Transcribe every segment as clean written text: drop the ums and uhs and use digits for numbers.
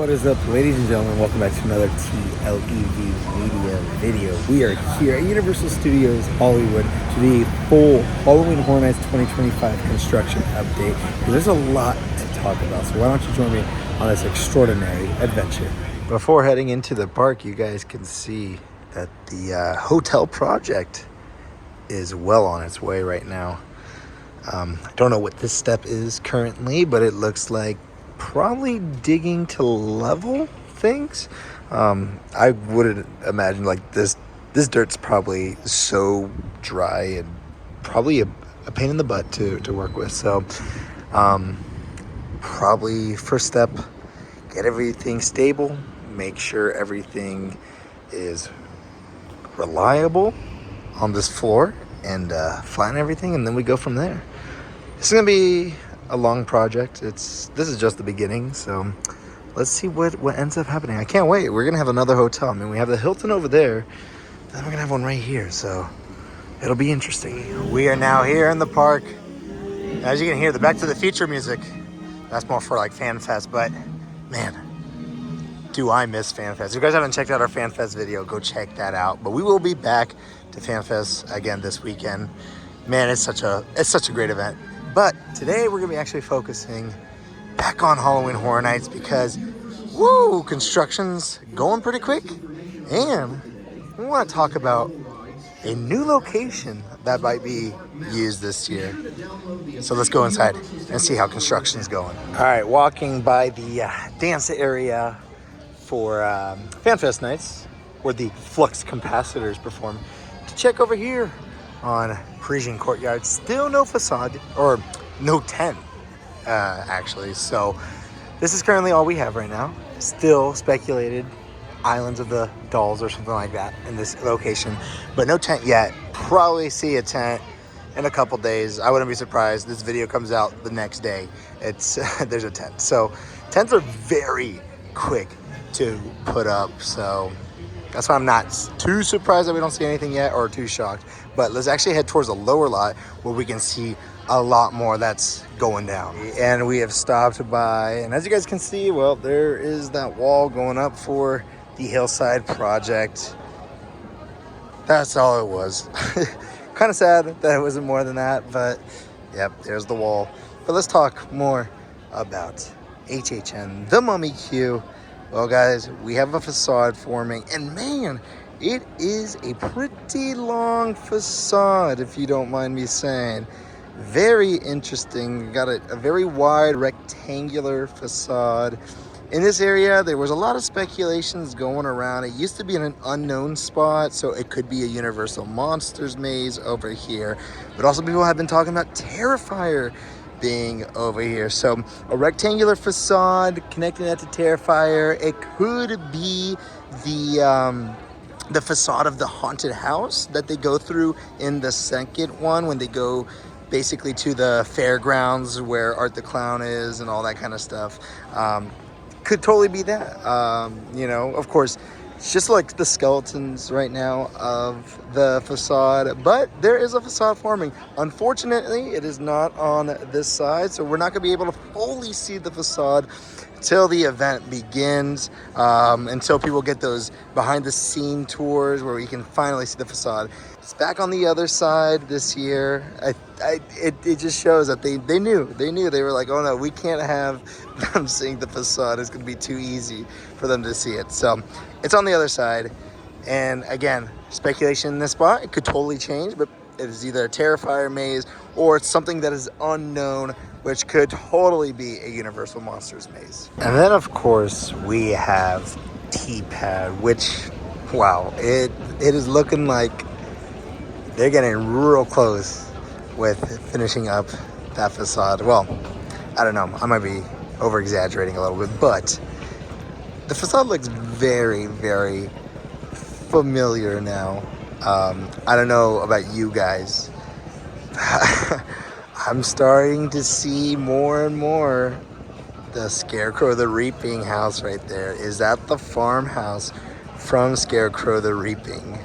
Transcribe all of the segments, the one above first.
What is up, ladies and gentlemen? Welcome back to another TLEV Media video. We are here at Universal Studios Hollywood to do a full Halloween Horror Nights 2025 construction update. There's a lot to talk about, so why don't you join me on this extraordinary adventure? Before heading into the park, you guys can see that the hotel project is well on its way right now. I don't know what this step is currently, but it looks like probably digging to level things. I would imagine like this dirt's probably so dry and probably a pain in the butt to work with. So probably first step, get everything stable, make sure everything is reliable on this floor, and flatten everything, and then we go from there. This is gonna be a long project. This is just the beginning, so let's see what ends up happening. I can't wait. We're gonna have another hotel. I mean, we have the Hilton over there, then we're gonna have one right here, so it'll be interesting. We are now here in the park. As you can hear, the Back to the Future music, that's more for like Fan Fest, but man, do I miss Fan Fest. If you guys haven't checked out our Fan Fest video, go check that out. But we will be back to Fan Fest again this weekend. Man, it's such a great event. But today we're gonna be actually focusing back on Halloween Horror Nights because, woo, construction's going pretty quick. And we wanna talk about a new location that might be used this year. So let's go inside and see how construction's going. All right, walking by the dance area for FanFest nights, where the flux capacitors perform, to check over here on Parisian Courtyard. Still no facade, or no tent, actually. So this is currently all we have right now. Still speculated Islands of the Dolls or something like that in this location, but no tent yet. Probably see a tent in a couple days. I wouldn't be surprised. This video comes out the next day. It's there's a tent. So tents are very quick to put up, so that's why I'm not too surprised that we don't see anything yet, or too shocked. But let's actually head towards the lower lot where we can see a lot more that's going down. And we have stopped by, and as you guys can see, well, there is that wall going up for the Hillside project. That's all it was. Kind of sad that it wasn't more than that, but yep, there's the wall. But let's talk more about HHN, the Mummy Q. Well, guys, we have a facade forming, and man, it is a pretty long facade, if you don't mind me saying. Very interesting. Got a very wide rectangular facade. In this area, there was a lot of speculations going around. It used to be in an unknown spot, so it could be a Universal Monsters maze over here. But also people have been talking about Terrifier being over here. So a rectangular facade connecting that to Terrifier. It could be the facade of the haunted house that they go through in the second one when they go basically to the fairgrounds where Art the Clown is and all that kind of stuff. Could totally be that. You know, of course, it's just like the skeletons right now of the facade, but there is a facade forming. Unfortunately, it is not on this side, so we're not gonna be able to fully see the facade until the event begins, until people get those behind the scene tours where we can finally see the facade. It's back on the other side this year. It just shows that they knew. They were like, oh no, we can't have them seeing the facade. It's gonna be too easy for them to see it. So it's on the other side. And again, speculation in this spot, it could totally change, but it is either a Terrifier maze or it's something that is unknown, which could totally be a Universal Monsters maze. And then of course we have T-Pad, which, wow, it is looking like they're getting real close with finishing up that facade. Well, I don't know, I might be over exaggerating a little bit, but the facade looks very, very familiar now. I don't know about you guys. I'm starting to see more and more the Scarecrow the Reaping house right there. Is that the farmhouse from Scarecrow the Reaping?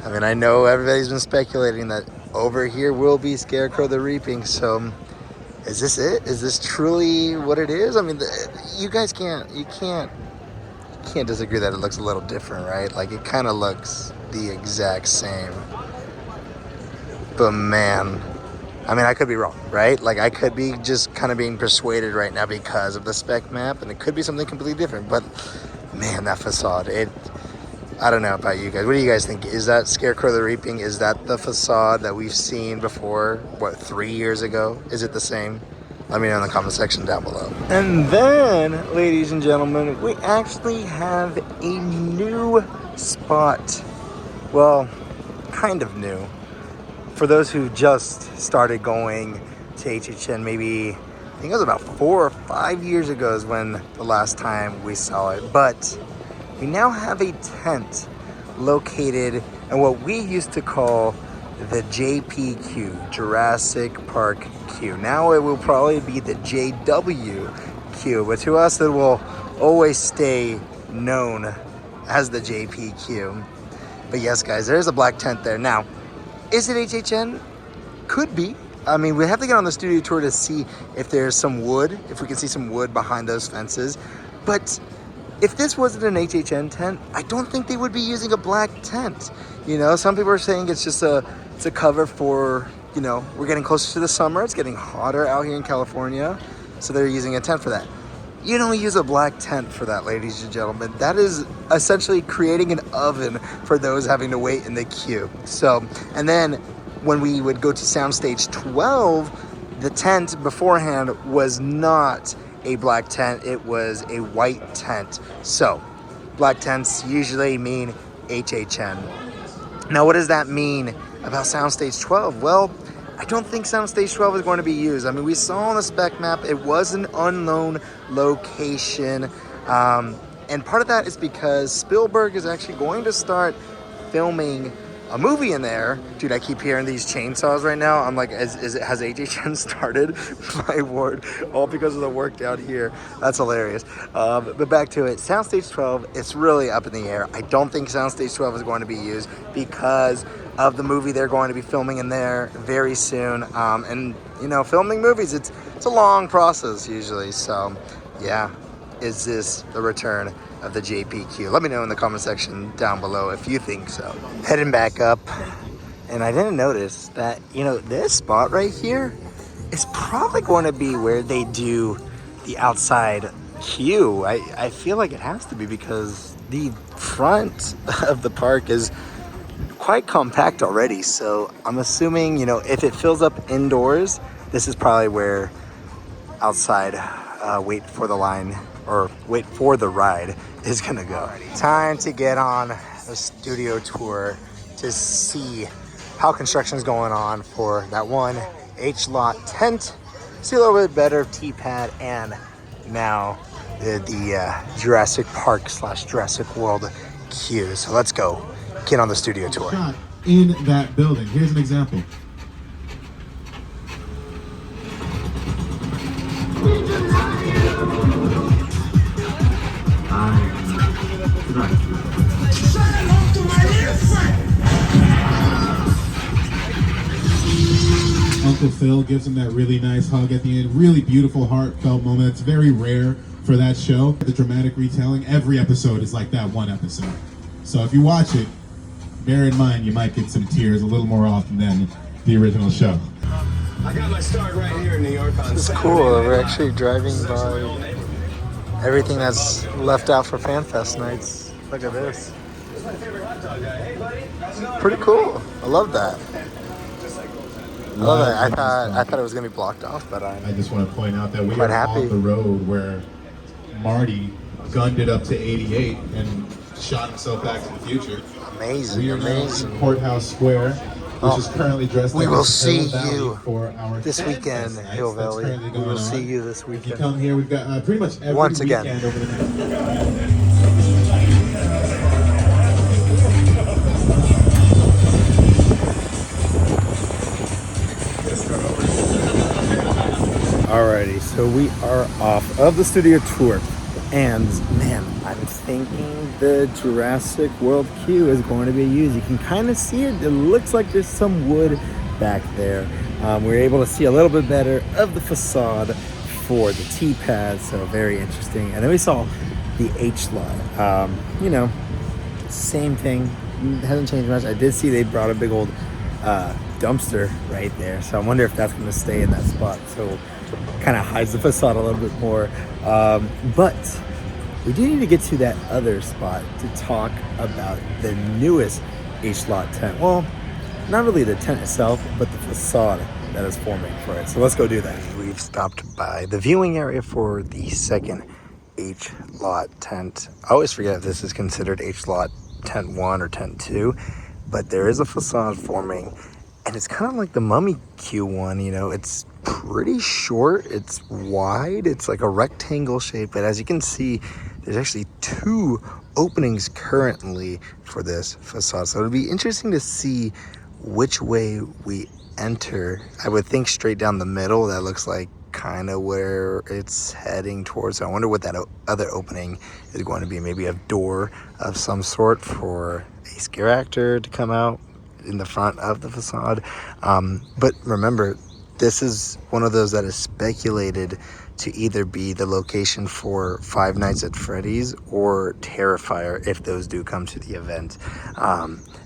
I mean, I know everybody's been speculating that over here will be Scarecrow the Reaping, so is this it? Is this truly what it is? I mean, you guys can't disagree that it looks a little different, right? Like, it kind of looks the exact same. But man, I mean, I could be wrong, right? Like, I could be just kind of being persuaded right now because of the spec map, and it could be something completely different. But man, that facade, I don't know about you guys. What do you guys think? Is that Scarecrow the Reaping? Is that the facade that we've seen before, what, 3 years ago? Is it the same? Let me know in the comment section down below. And then, ladies and gentlemen, we actually have a new spot. Well, kind of new. For those who just started going to HHN, maybe, I think it was about 4 or 5 years ago is when the last time we saw it. But we now have a tent located in what we used to call the JPQ, Jurassic Park Q. Now it will probably be the JWQ, but to us it will always stay known as the JPQ. But yes, guys, there's a black tent there. Now, is it HHN? Could be. I mean, we have to get on the studio tour to see if there's some wood, if we can see some wood behind those fences. But if this wasn't an HHN tent, I don't think they would be using a black tent. You know, some people are saying it's just it's a cover for, you know, we're getting closer to the summer. It's getting hotter out here in California. So they're using a tent for that. You don't use a black tent for that, ladies and gentlemen. That is essentially creating an oven for those having to wait in the queue. So, and then when we would go to Soundstage 12, the tent beforehand was not a black tent, it was a white tent. So black tents usually mean HHN. Now, what does that mean about Soundstage 12? Well, I don't think Soundstage 12 is going to be used. I mean, we saw on the spec map it was an unknown location, and part of that is because Spielberg is actually going to start filming a movie in there. Dude, I keep hearing these chainsaws right now. I'm like, has HHN started? My word, all because of the work down here. That's hilarious. But back to it, Soundstage 12, it's really up in the air. I don't think Soundstage 12 is going to be used because of the movie they're going to be filming in there very soon. And you know, filming movies, it's a long process usually. So yeah, is this the return of the JPQ? Let me know in the comment section down below if you think so. Heading back up, and I didn't notice that, you know, this spot right here is probably going to be where they do the outside queue. I feel like it has to be because the front of the park is quite compact already. So I'm assuming, you know, if it fills up indoors, this is probably where outside wait for the line or wait for the ride is gonna go. Time to get on the studio tour to see how construction is going on for that one H-Lot tent. See a little bit better of T-Pad and now the Jurassic Park / Jurassic World queue. So let's go get on the studio tour. Shot in that building. Here's an example. Uncle Phil gives him that really nice hug at the end. Really beautiful, heartfelt moment. It's very rare for that show. The dramatic retelling, every episode is like that one episode. So if you watch it, bear in mind you might get some tears a little more often than the original show. I got my start right here in New York on It's cool. We're actually driving by everything that's left out for FanFest nights. Look at this. Pretty cool. I love that. I love that. I thought it was gonna be blocked off, but I just want to point out that we quite are happy. on the road where Marty gunned it up to 88 and shot himself back to the future. Amazing, We are now amazing. in Courthouse Square, which is currently dressed We up will as see Hill Valley you for our this Fan weekend, Fest nights. Hill That's Valley. currently We going will on. see you this If you weekend. come here, we've got pretty much every Once again. weekend over the next. Alrighty, so we are off of the studio tour, and man, I'm thinking the Jurassic World queue is going to be used. You can kind of see it. It looks like there's some wood back there. We were able to see a little bit better of the facade for the T-pad, so very interesting. And then we saw the H-lot. You know, same thing, hasn't changed much. I did see they brought a big old dumpster right there, so I wonder if that's going to stay in that spot, so kind of hides the facade a little bit more. But we do need to get to that other spot to talk about the newest H-lot tent. Well, not really the tent itself, but the facade that is forming for it. So let's go do that. We've stopped by the viewing area for the second H-lot tent. I always forget if this is considered H-lot tent 1 or tent 2, but there is a facade forming, and it's kind of like the Mummy Q1, you know, it's pretty short, it's wide, it's like a rectangle shape, but as you can see, there's actually 2 openings currently for this facade. So it'll be interesting to see which way we enter. I would think straight down the middle. That looks like kind of where it's heading towards. So I wonder what that other opening is going to be. Maybe a door of some sort for a scare actor to come out in the front of the facade. But remember, this is one of those that is speculated to either be the location for Five Nights at Freddy's or Terrifier, if those do come to the event.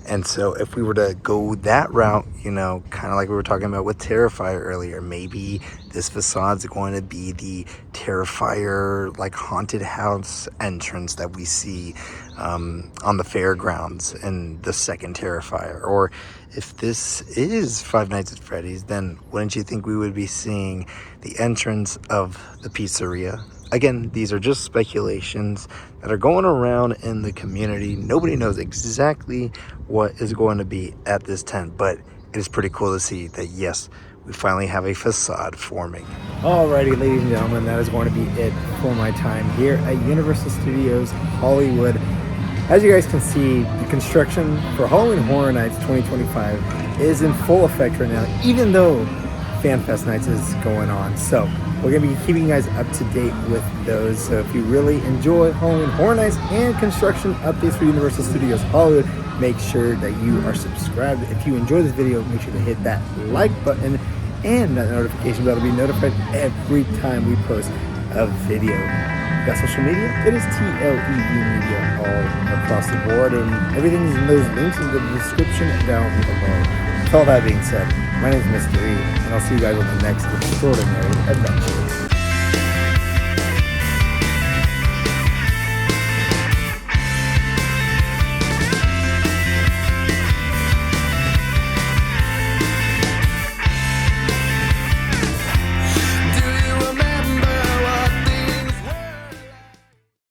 And so if we were to go that route, you know, kind of like we were talking about with Terrifier earlier, maybe this facade's going to be the Terrifier, like, haunted house entrance that we see on the fairgrounds in the second Terrifier. Or if this is Five Nights at Freddy's, then wouldn't you think we would be seeing the entrance of the pizzeria? Again, these are just speculations that are going around in the community. Nobody knows exactly what is going to be at this tent, but it is pretty cool to see that, yes, we finally have a facade forming. Alrighty, ladies and gentlemen, that is going to be it for my time here at Universal Studios Hollywood. As you guys can see, the construction for Halloween Horror Nights 2025 is in full effect right now, even though FanFest Nights is going on. So we're going to be keeping you guys up to date with those. So if you really enjoy Halloween Horror Nights and construction updates for Universal Studios Hollywood, make sure that you are subscribed. If you enjoy this video, make sure to hit that like button and that notification bell to be notified every time we post a video. Got social media? It is TLEV Media all across the board, and everything's in those links in the description down below. With all that being said, my name is Mr. E, and I'll see you guys on the next extraordinary adventure.